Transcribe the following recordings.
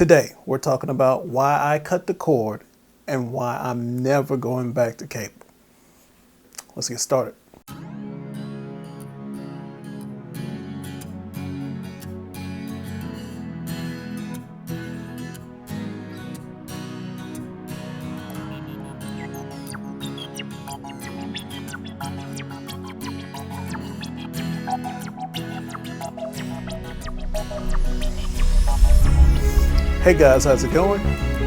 Today, we're talking about why I cut the cord and why I'm never going back to cable. Let's get started. Hey guys, how's it going?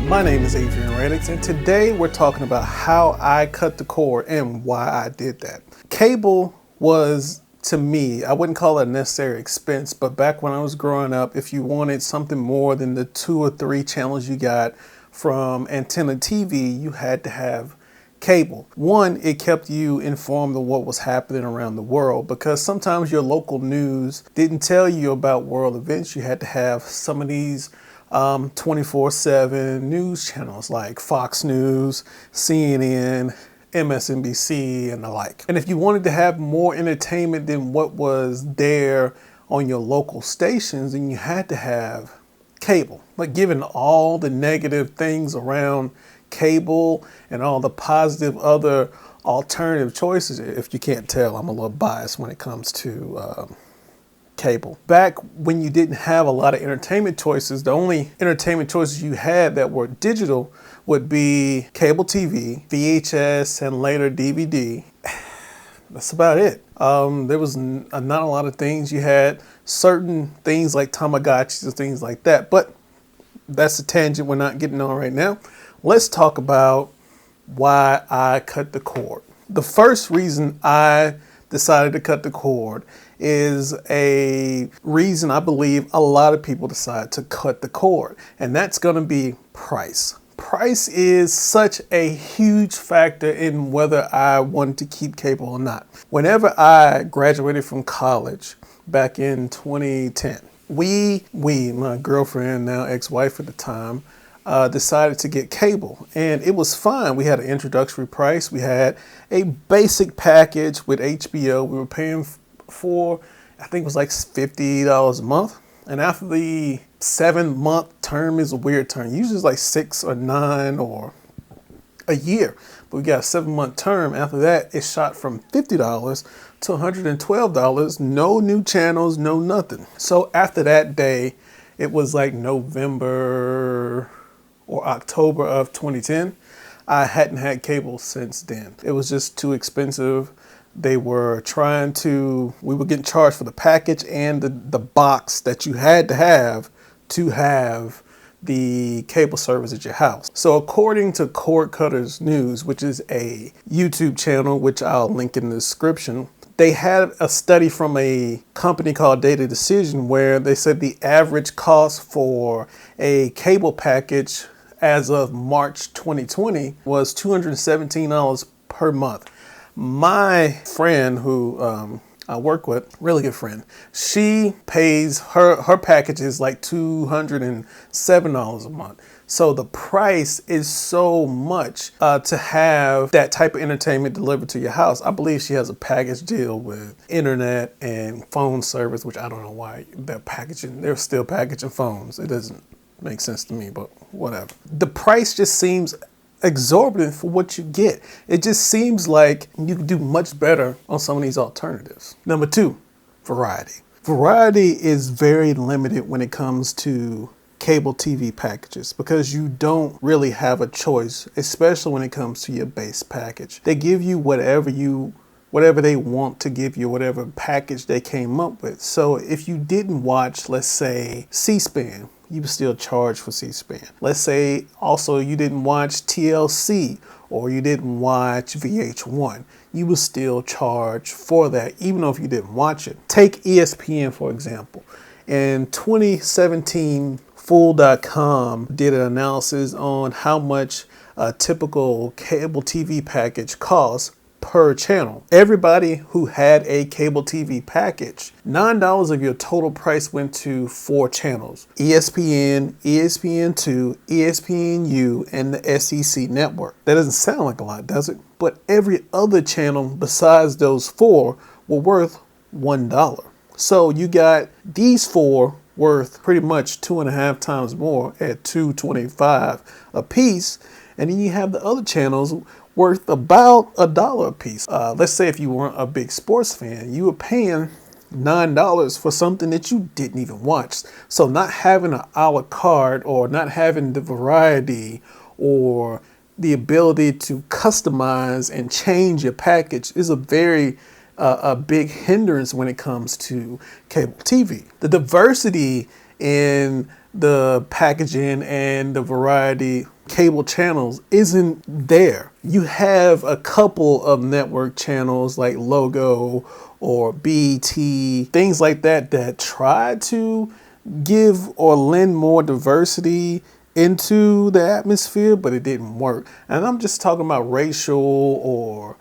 My name is Adrian Reddix, and today we're talking about how I cut the cord and why I did that. Cable was, to me, I wouldn't call it a necessary expense, but back when I was growing up, if you wanted something more than the 2 or 3 channels you got from antenna TV, you had to have cable. One, it kept you informed of what was happening around the world, because sometimes your local news didn't tell you about world events. You had to have some of these 24/7 news channels like Fox News, CNN, MSNBC, and the like. And if you wanted to have more entertainment than what was there on your local stations, then you had to have cable. But given all the negative things around cable and all the positive other alternative choices, if you can't tell, I'm a little biased when it comes to cable. Back when you didn't have a lot of entertainment choices, the only entertainment choices you had that were digital would be cable TV, VHS, and later DVD. That's about it. There was not a lot of things. You had certain things like Tamagotchis and things like that, but that's a tangent we're not getting on right now. Let's talk about why I cut the cord. The first reason I decided to cut the cord is a reason I believe a lot of people decide to cut the cord, and that's going to be price. Price is such a huge factor in whether I want to keep cable or not. Whenever I graduated from college back in 2010, my girlfriend, now ex-wife at the time, decided to get cable, and it was fine. We had an introductory price. We had a basic package with HBO. We were paying for, I think it was like $50 a month. And after the 7-month term, is a weird term. Usually it's like 6 or 9 or a year. But we got a 7-month term. After that, it shot from $50 to $112. No new channels, no nothing. So after that day, it was like November or October of 2010. I hadn't had cable since then. It was just too expensive. They were we were getting charged for the package and the box that you had to have the cable service at your house. So according to Cord Cutters News, which is a YouTube channel, which I'll link in the description, they had a study from a company called Data Decision where they said the average cost for a cable package as of March 2020 was $217 per month. My friend who I work with, really good friend, she pays her package is like $207 a month. So the price is so much to have that type of entertainment delivered to your house. I believe she has a package deal with internet and phone service, which I don't know why they're still packaging phones. It doesn't make sense to me, but whatever. The price just seems exorbitant for what you get. It just seems like you can do much better on some of these alternatives. Number 2, variety. Variety is very limited when it comes to cable TV packages because you don't really have a choice, especially when it comes to your base package. They give you whatever they want to give you, whatever package they came up with. So if you didn't watch, let's say, C-SPAN, you would still charge for C-SPAN. Let's say also you didn't watch TLC or you didn't watch VH1. You would still charge for that, even though if you didn't watch it. Take ESPN, for example. In 2017, Full.com did an analysis on how much a typical cable TV package costs per channel. Everybody who had a cable TV package, $9 of your total price went to 4 channels: ESPN, ESPN2, ESPNU, and the SEC network. That doesn't sound like a lot, does it? But every other channel besides those 4 were worth $1. So you got these 4 worth pretty much 2.5 times more at $2.25 a piece. And then you have the other channels worth about $1 a piece. Let's say if you weren't a big sports fan, you were paying $9 for something that you didn't even watch. So not having an a la carte, or not having the variety or the ability to customize and change your package is a big hindrance when it comes to cable TV. The diversity in the packaging and the variety cable channels isn't there. You have a couple of network channels like Logo or BT, things like that, that try to give or lend more diversity into the atmosphere, but it didn't work. And I'm just talking about racial or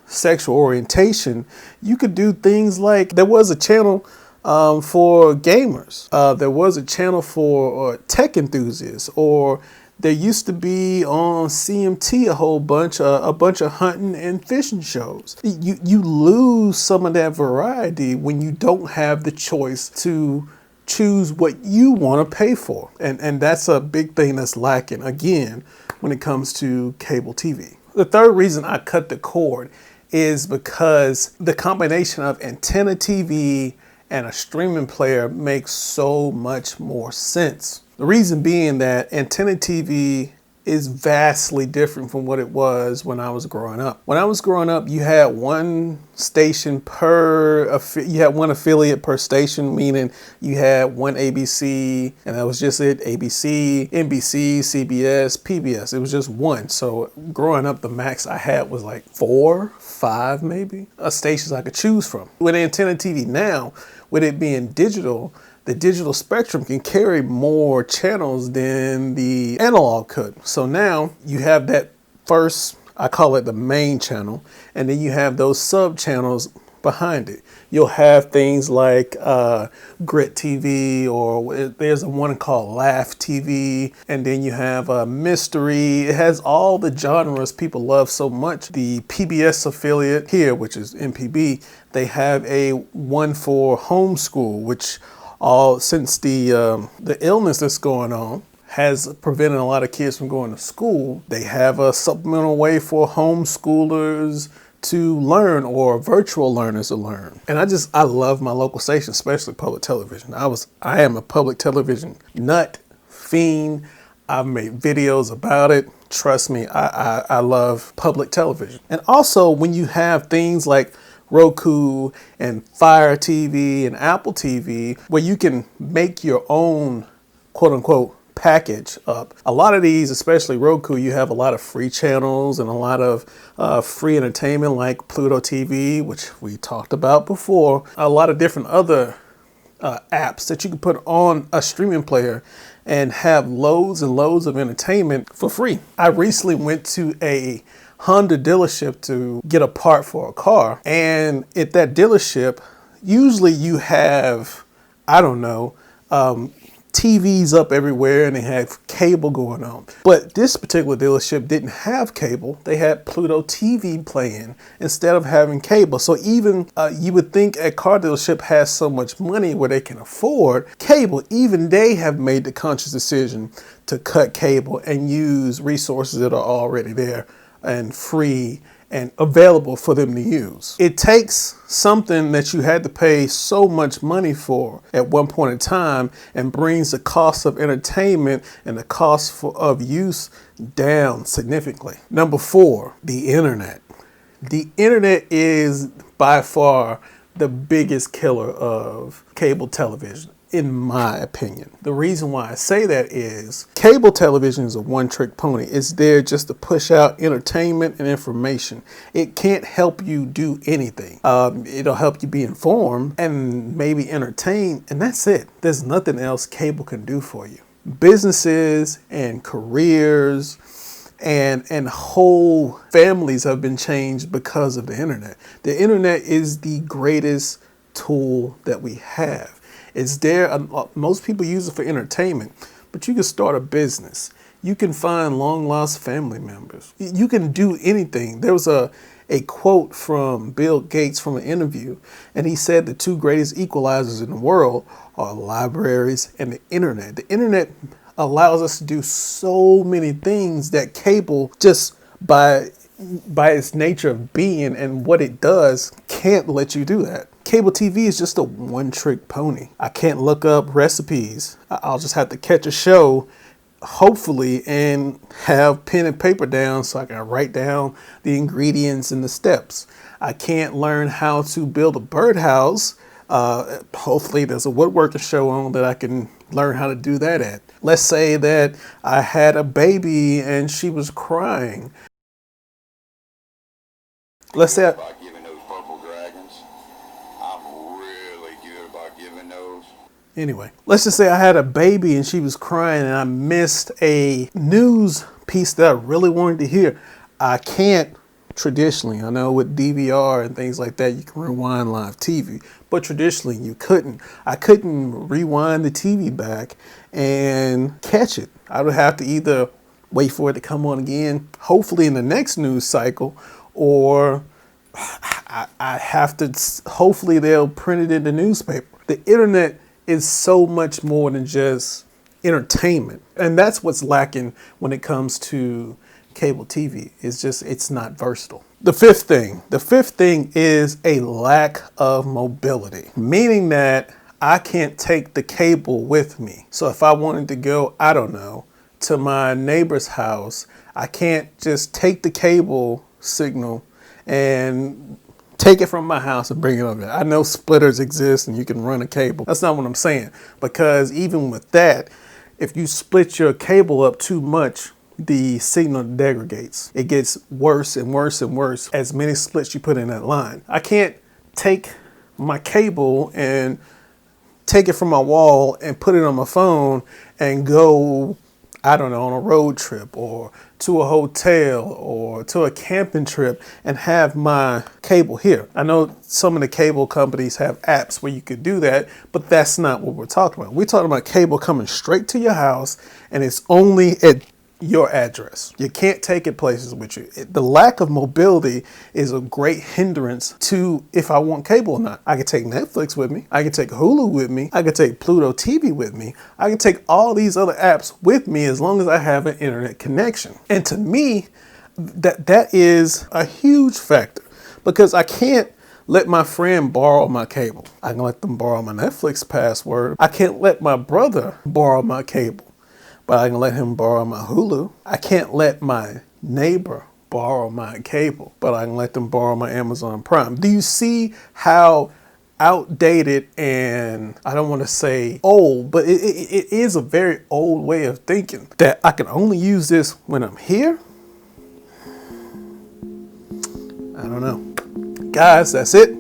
sexual orientation. You could do things like, there was a channel for gamers. There was a channel for tech enthusiasts, or there used to be on CMT a bunch of hunting and fishing shows. You lose some of that variety when you don't have the choice to choose what you want to pay for. And that's a big thing that's lacking, again, when it comes to cable TV. The third reason I cut the cord is because the combination of antenna TV and a streaming player makes so much more sense. The reason being that antenna TV is vastly different from what it was when I was growing up. When I was growing up, you had one station you had one affiliate per station, meaning you had one ABC, and that was just it. ABC, NBC, CBS, PBS. It was just one. So growing up, the max I had was like 4, 5 maybe, stations I could choose from. With antenna TV now, with it being digital, the digital spectrum can carry more channels than the analog could. So now you have that first, I call it the main channel, and then you have those sub channels behind it. You'll have things like Grit TV, or there's one called Laugh TV, and then you have Mystery. It has all the genres people love so much. The PBS affiliate here, which is MPB, they have a one for homeschool, which since the illness that's going on has prevented a lot of kids from going to school, they have a supplemental way for homeschoolers to learn, or virtual learners to learn. And I love my local station, especially public television. I am a public television nut, fiend. I've made videos about it. Trust me, I love public television. And also when you have things like Roku and Fire TV and Apple TV, where you can make your own quote unquote package up. A lot of these, especially Roku, you have a lot of free channels and a lot of free entertainment like Pluto TV, which we talked about before. A lot of different other apps that you can put on a streaming player and have loads and loads of entertainment for free. I recently went to a Honda dealership to get a part for a car, and at that dealership, usually you have, I don't know, TVs up everywhere, and they have cable going on. But this particular dealership didn't have cable. They had Pluto TV playing instead of having cable. So even you would think a car dealership has so much money where they can afford cable. Even they have made the conscious decision to cut cable and use resources that are already there and free and available for them to use. It takes something that you had to pay so much money for at one point in time and brings the cost of entertainment and the cost of use down significantly. Number 4, the internet. The internet is by far the biggest killer of cable television, in my opinion. The reason why I say that is cable television is a one-trick pony. It's there just to push out entertainment and information. It can't help you do anything. It'll help you be informed and maybe entertained, and that's it. There's nothing else cable can do for you. Businesses and careers and whole families have been changed because of the internet. The internet is the greatest tool that we have. It's there. Most people use it for entertainment, but you can start a business. You can find long lost family members. You can do anything. There was a quote from Bill Gates from an interview, and he said the two greatest equalizers in the world are libraries and the internet. The internet allows us to do so many things that cable, just by its nature of being and what it does, can't let you do that. Cable TV is just a one-trick pony. I can't look up recipes. I'll just have to catch a show, hopefully, and have pen and paper down so I can write down the ingredients and the steps. I can't learn how to build a birdhouse. Hopefully there's a woodworking show on that I can learn how to do that at. Let's say that I had a baby and she was crying. Let's say about giving those purple dragons. I'm really good about giving those. Anyway, let's just say I had a baby and she was crying and I missed a news piece that I really wanted to hear. I can't traditionally, I know with DVR and things like that, you can rewind live TV, but traditionally you couldn't. I couldn't rewind the TV back and catch it. I would have to either wait for it to come on again, hopefully in the next news cycle, or I have to, hopefully they'll print it in the newspaper. The internet is so much more than just entertainment. And that's what's lacking when it comes to cable TV. It's not versatile. The fifth thing is a lack of mobility, meaning that I can't take the cable with me. So if I wanted to go, I don't know, to my neighbor's house, I can't just take the cable signal and take it from my house and bring it over there. I know splitters exist and you can run a cable. That's not what I'm saying, because even with that, if you split your cable up too much, the signal degrades. It gets worse and worse and worse as many splits you put in that line. I can't take my cable and take it from my wall and put it on my phone and go, I don't know, on a road trip or to a hotel or to a camping trip and have my cable here. I know some of the cable companies have apps where you could do that, but that's not what we're talking about. We're talking about cable coming straight to your house and it's only at your address. You can't take it places with you. The lack of mobility is a great hindrance to if I want cable or not. I can take Netflix with me. I can take Hulu with me. I can take Pluto TV with me. I can take all these other apps with me as long as I have an internet connection. And to me, that is a huge factor, because I can't let my friend borrow my cable. I can let them borrow my Netflix password. I can't let my brother borrow my cable, but I can let him borrow my Hulu. I can't let my neighbor borrow my cable, but I can let them borrow my Amazon Prime. Do you see how outdated, and I don't want to say old, but it is a very old way of thinking, that I can only use this when I'm here? I don't know. Guys, that's it.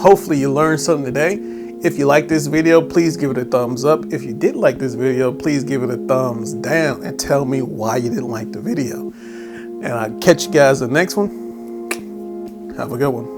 Hopefully you learned something today. If you like this video, please give it a thumbs up. If you did like this video, please give it a thumbs down and tell me why you didn't like the video. And I'll catch you guys in the next one. Have a good one.